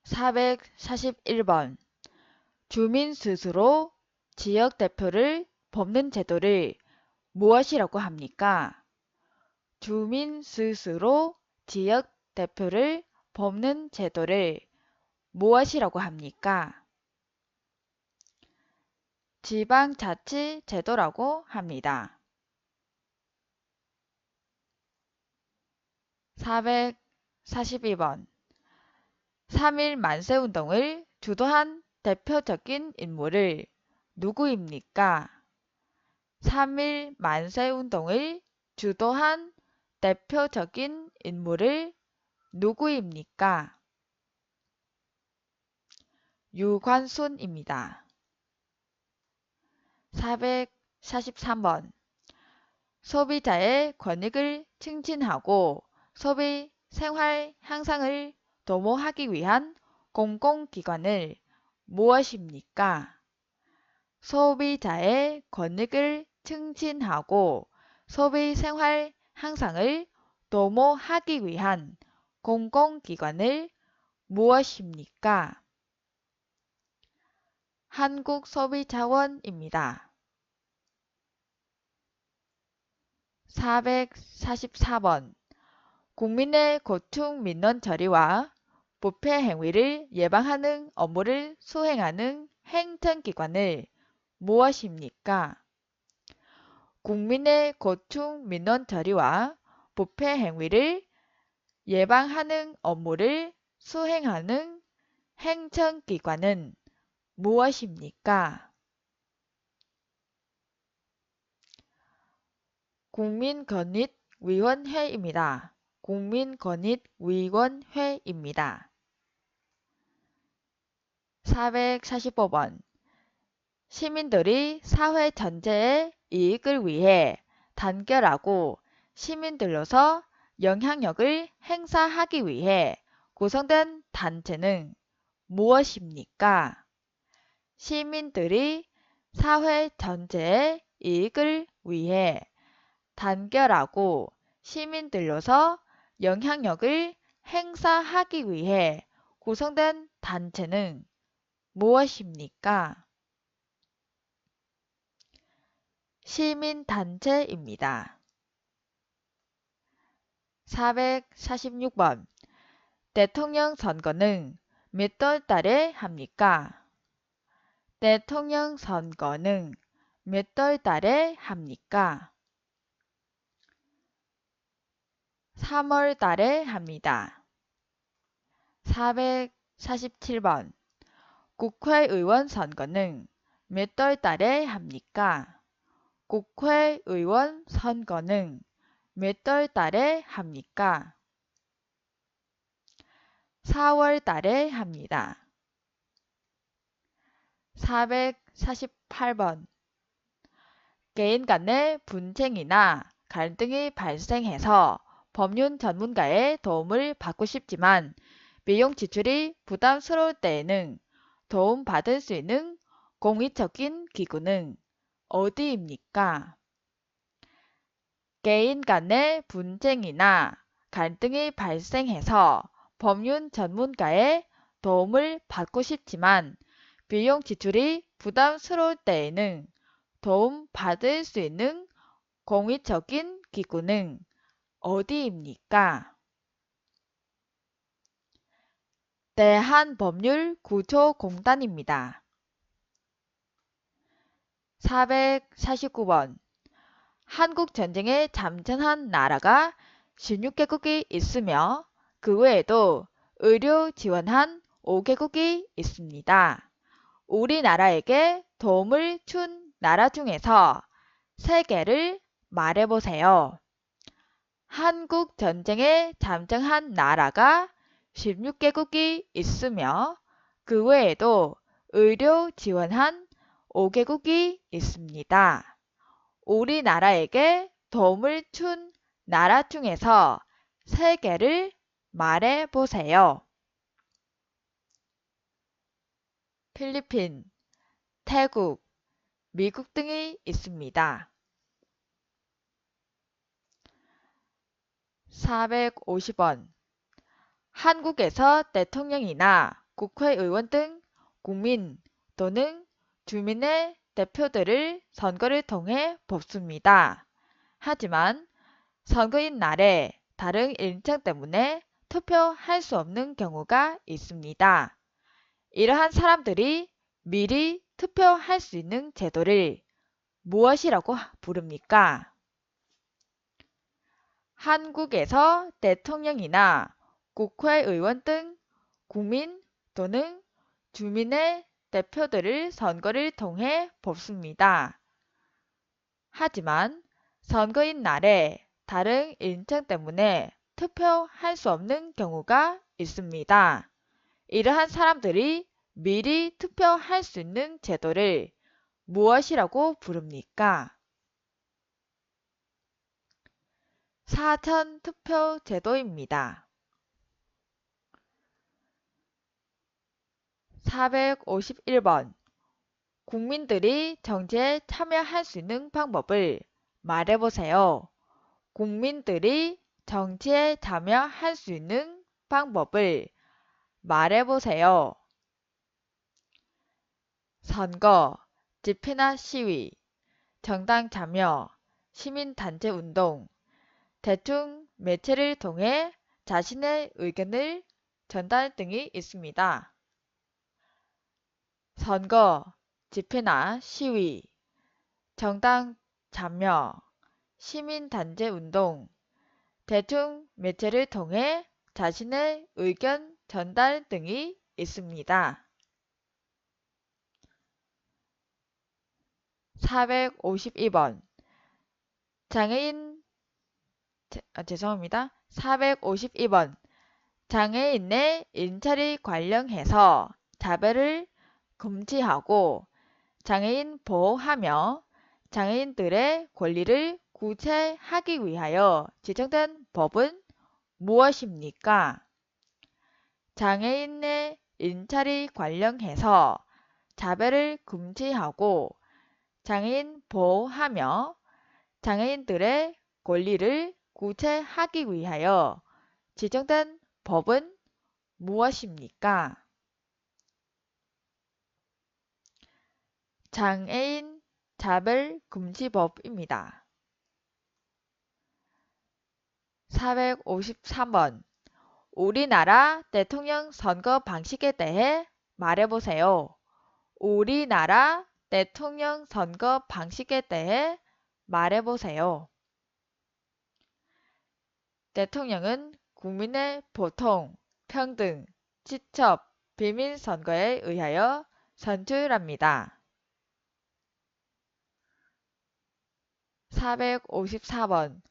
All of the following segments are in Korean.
441번. 주민 스스로 지역 대표를 뽑는 제도를 무엇이라고 합니까? 주민 스스로 지역 대표를 뽑는 제도를 무엇이라고 합니까? 지방자치제도라고 합니다. 442번. 3.1 만세운동을 주도한 대표적인 인물을 누구입니까? 3.1 만세운동을 주도한 대표적인 인물을 누구입니까? 유관순입니다. 443번. 소비자의 권익을 증진하고 소비 생활 향상을 도모하기 위한 공공기관을 무엇입니까? 소비자의 권익을 증진하고 소비 생활 향상을 도모하기 위한 공공기관을 무엇입니까? 한국소비자원입니다. 444번. 국민의 고충 민원 처리와 부패 행위를 예방하는 업무를 수행하는 행정기관을 무엇입니까? 국민의 고충 민원 처리와 부패 행위를 예방하는 업무를 수행하는 행정기관은 무엇입니까? 국민권익위원회입니다. 국민권익위원회입니다. 445번. 시민들이 사회 전체의 이익을 위해 단결하고 시민들로서 영향력을 행사하기 위해 구성된 단체는 무엇입니까? 시민들이 사회 전체의 이익을 위해 단결하고 시민들로서 영향력을 행사하기 위해 구성된 단체는 무엇입니까? 시민단체입니다. 446번. 대통령 선거는 몇 월 달에 합니까? 대통령 선거는 몇 월 달에 합니까? 3월 달에 합니다. 447번. 국회의원 선거는 몇 월 달에 합니까? 국회의원 선거는 몇 월 달에 합니까? 4월 달에 합니다. 448번. 개인 간의 분쟁이나 갈등이 발생해서 법률 전문가의 도움을 받고 싶지만 비용 지출이 부담스러울 때에는 도움받을 수 있는 공익적인 기구는 어디입니까? 개인 간의 분쟁이나 갈등이 발생해서 법률 전문가의 도움을 받고 싶지만 비용 지출이 부담스러울 때에는 도움받을 수 있는 공익적인 기구는 어디입니까? 대한법률구조공단입니다. 449번. 한국전쟁에 참전한 나라가 16개국이 있으며 그 외에도 의료 지원한 5개국이 있습니다. 우리나라에게 도움을 준 나라 중에서 3개를 말해보세요. 한국전쟁에 참전한 나라가 16개국이 있으며 그 외에도 의료 지원한 5개국이 있습니다. 우리나라에게 도움을 준 나라 중에서 3개를 말해보세요. 필리핀, 태국, 미국 등이 있습니다. 450번. 한국에서 대통령이나 국회의원 등 국민 또는 주민의 대표들을 선거를 통해 뽑습니다. 하지만 선거인 날에 다른 일정 때문에 투표할 수 없는 경우가 있습니다. 이러한 사람들이 미리 투표할 수 있는 제도를 무엇이라고 부릅니까? 한국에서 대통령이나 국회의원 등 국민 또는 주민의 대표들을 선거를 통해 뽑습니다. 하지만 선거인 날에 다른 일정 때문에 투표할 수 없는 경우가 있습니다. 이러한 사람들이 미리 투표할 수 있는 제도를 무엇이라고 부릅니까? 사전투표 제도입니다. 451번. 국민들이 정치에 참여할 수 있는 방법을 말해보세요. 국민들이 정치에 참여할 수 있는 방법을 말해보세요. 선거, 집회나 시위, 정당 참여, 시민단체 운동, 대중 매체를 통해 자신의 의견을 전달 등이 있습니다. 선거, 집회나 시위, 정당 참여, 시민단체 운동, 대중 매체를 통해 자신의 의견 전달 등이 있습니다. 452번. 죄송합니다. 452번. 장애인의 일자리 관련해서 차별을 금지하고 장애인 보호하며 장애인들의 권리를 구체하기 위하여 지정된 법은 무엇입니까? 장애인의 일자리 관련해서 차별을 금지하고 장애인 보호하며 장애인들의 권리를 구체하기 위하여 지정된 법은 무엇입니까? 장애인 차별금지법입니다. 453번. 우리나라 대통령 선거 방식에 대해 말해보세요. 우리나라 대통령 선거 방식에 대해 말해보세요. 대통령은 국민의 보통, 평등, 직접, 비밀 선거에 의하여 선출합니다. 454번.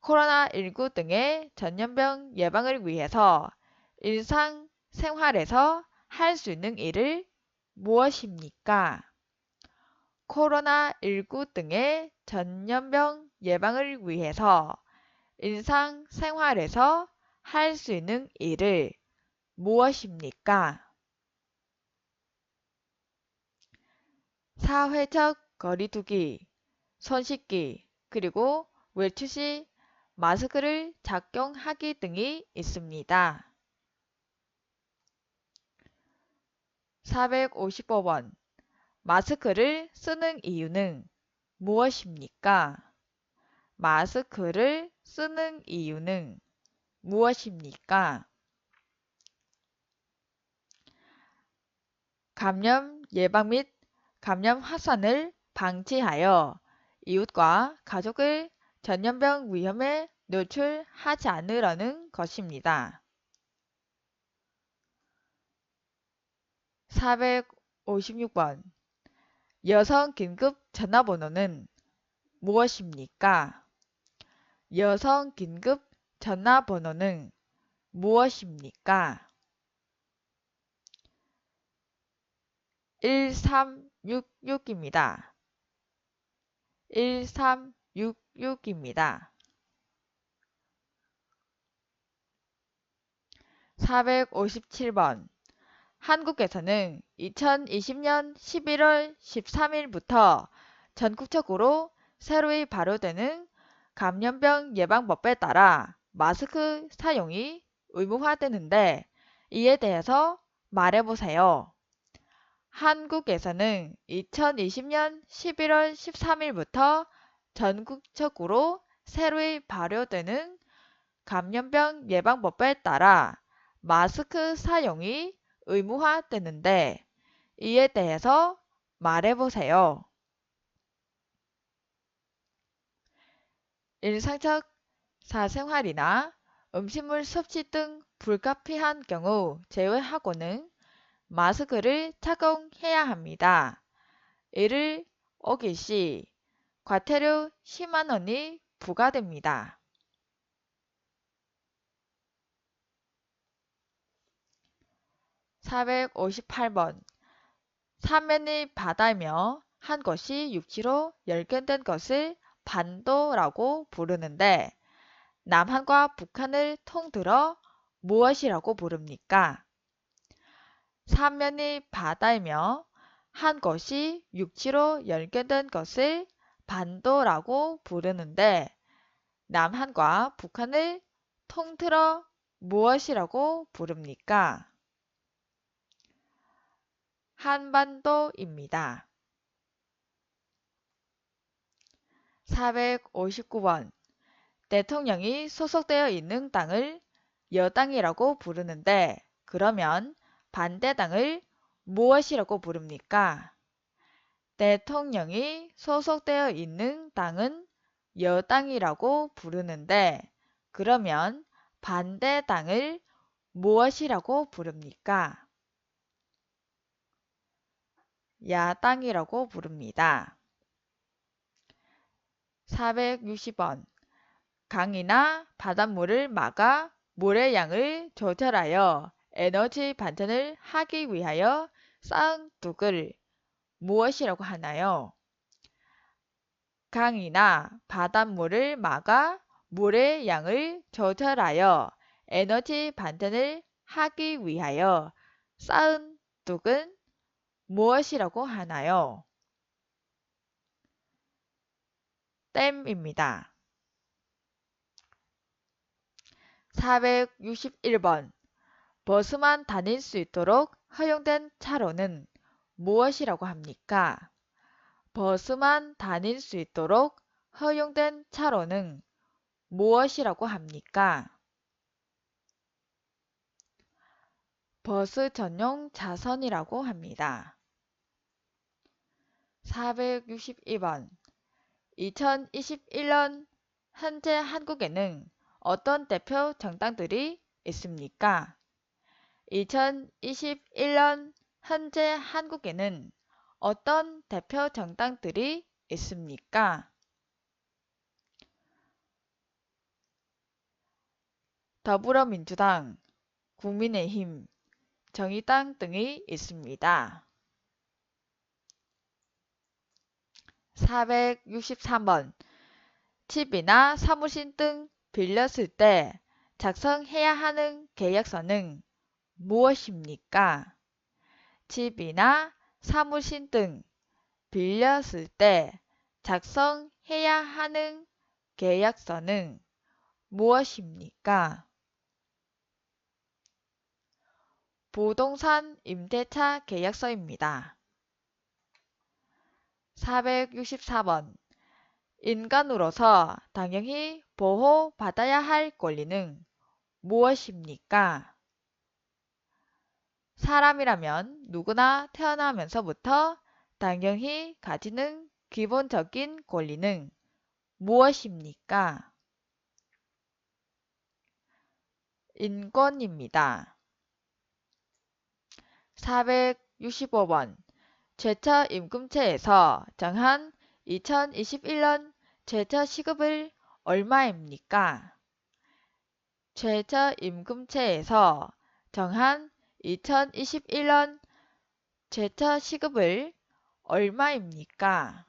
코로나19 등의 전염병 예방을 위해서 일상생활에서 할 수 있는 일을 무엇입니까? 코로나19 등의 전염병 예방을 위해서 일상생활에서 할 수 있는 일을 무엇입니까? 사회적 거리두기, 손 씻기, 그리고 외출 시 마스크를 착용하기 등이 있습니다. 455번. 마스크를 쓰는 이유는 무엇입니까? 마스크를 쓰는 이유는 무엇입니까? 감염 예방 및 감염 확산을 방지하여 이웃과 가족을 전염병 위험에 노출하지 않으려는 것입니다. 456번. 여성 긴급 전화번호는 무엇입니까? 여성 긴급 전화번호는 무엇입니까? 1366입니다. 1366입니다. 457번. 한국에서는 2020년 11월 13일부터 전국적으로 새로이 발효되는 감염병 예방법에 따라 마스크 사용이 의무화되는데 이에 대해서 말해보세요. 한국에서는 2020년 11월 13일부터 전국적으로 새로이 발효되는 감염병 예방법에 따라 마스크 사용이 의무화되는데 이에 대해서 말해보세요. 일상적 사생활이나 음식물 섭취 등 불가피한 경우 제외하고는 마스크를 착용해야 합니다. 이를 어길 시 과태료 10만 원이 부과됩니다. 458번 사면이 바다이며 한 것이 육지로 열견된 것을 반도라고 부르는데 남한과 북한을 통틀어 무엇이라고 부릅니까? 사면이 바다이며 한 것이 육지로 열견된 것을 반도라고 부르는데 남한과 북한을 통틀어 무엇이라고 부릅니까? 한반도입니다. 459번 대통령이 소속되어 있는 당을 여당이라고 부르는데 그러면 반대당을 무엇이라고 부릅니까? 대통령이 소속되어 있는 당은 여당이라고 부르는데 그러면 반대당을 무엇이라고 부릅니까? 야당이라고 부릅니다. 460번 강이나 바닷물을 막아 물의 양을 조절하여 에너지 반전을 하기 위하여 쌓은 둑을 무엇이라고 하나요? 강이나 바닷물을 막아 물의 양을 조절하여 에너지 반전을 하기 위하여 쌓은 둑은 무엇이라고 하나요? 댐입니다. 461번 버스만 다닐 수 있도록 허용된 차로는 무엇이라고 합니까? 버스만 다닐 수 있도록 허용된 차로는 무엇이라고 합니까? 버스 전용 차선이라고 합니다. 462번 2021년 현재 한국에는 어떤 대표 정당들이 있습니까? 2021년 현재 한국에는 어떤 대표 정당들이 있습니까? 더불어민주당, 국민의힘, 정의당 등이 있습니다. 463번 집이나 사무실 등 빌렸을 때 작성해야 하는 계약서는 무엇입니까? 집이나 사무실 등 빌렸을 때 작성해야 하는 계약서는 무엇입니까? 부동산 임대차 계약서입니다. 464번 인간으로서 당연히 보호받아야 할 권리는 무엇입니까? 사람이라면 누구나 태어나면서부터 당연히 가지는 기본적인 권리는 무엇입니까? 인권입니다. 465번 최저임금제에서 정한 2021년 최저시급을 얼마입니까? 최저임금제에서 정한 2021년 최저시급을 얼마입니까?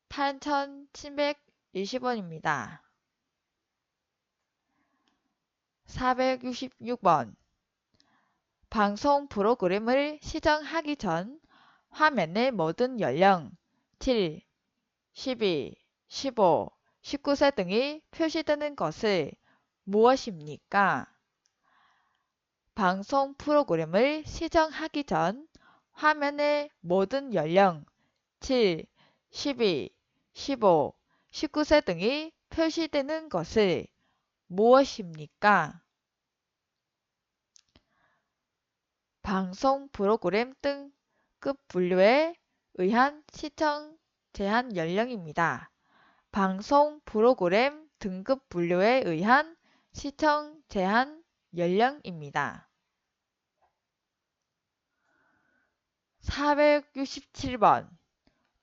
8,720원입니다. 466번 방송 프로그램을 시청하기 전 화면의 모든 연령 7, 12, 15, 19세 등이 표시되는 것을 무엇입니까? 방송 프로그램을 시청하기 전 화면의 모든 연령 7, 12, 15, 19세 등이 표시되는 것을 무엇입니까? 방송 프로그램 등급 분류에 의한 시청 제한 연령입니다. 방송 프로그램 등급 분류에 의한 시청 제한 연령입니다. 467번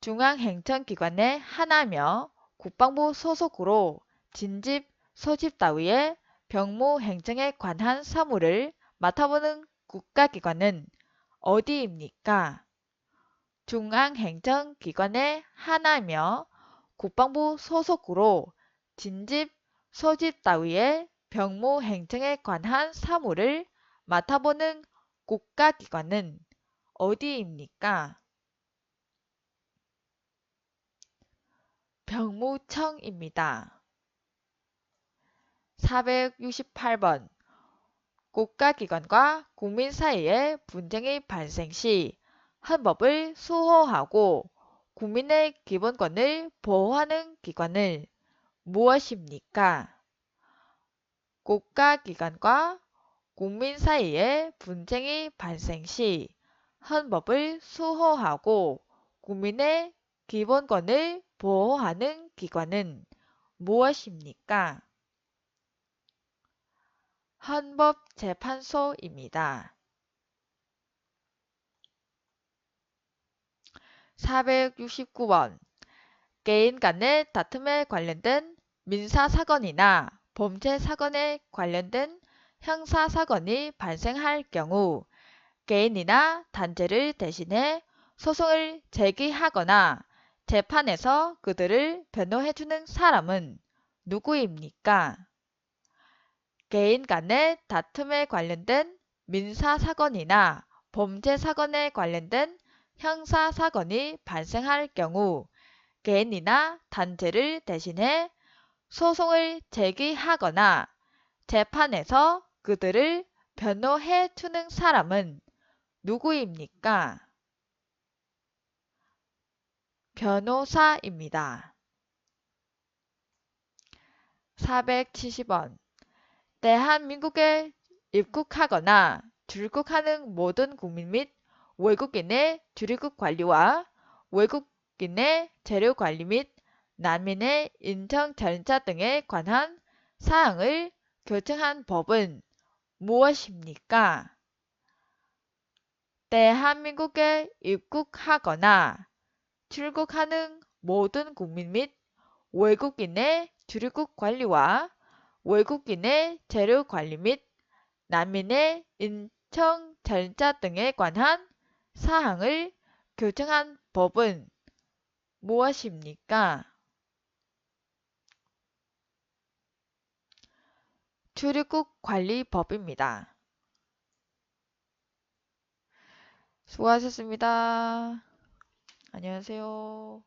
중앙행정기관의 하나며 국방부 소속으로 진집, 소집 따위의 병무 행정에 관한 사무를 맡아보는 국가기관은 어디입니까? 중앙행정기관의 하나며 국방부 소속으로 진집, 소집 따위의 병무 행정에 관한 사무를 맡아보는 국가기관은 어디입니까? 병무청입니다. 468번 국가기관과 국민 사이에 분쟁이 발생 시 헌법을 수호하고 국민의 기본권을 보호하는 기관을 무엇입니까? 국가기관과 국민 사이에 분쟁이 발생 시 헌법을 수호하고 국민의 기본권을 보호하는 기관은 무엇입니까? 헌법재판소입니다. 469번 개인 간의 다툼에 관련된 민사사건이나 범죄사건에 관련된 형사사건이 발생할 경우 개인이나 단체를 대신해 소송을 제기하거나 재판에서 그들을 변호해주는 사람은 누구입니까? 개인 간의 다툼에 관련된 민사사건이나 범죄사건에 관련된 형사사건이 발생할 경우 개인이나 단체를 대신해 소송을 제기하거나 재판에서 그들을 변호해 주는 사람은 누구입니까? 변호사입니다. 470원 대한민국에 입국하거나 출국하는 모든 국민 및 외국인의 출입국 관리와 외국인의 재료 관리 및 난민의 인정 절차 등에 관한 사항을 결정한 법은 무엇입니까? 대한민국에 입국하거나 출국하는 모든 국민 및 외국인의 출입국 관리와 외국인의 재료 관리 및 난민의 인정 절차 등에 관한 사항을 결정한 법은 무엇입니까? 출입국 관리법입니다. 수고하셨습니다. 안녕하세요.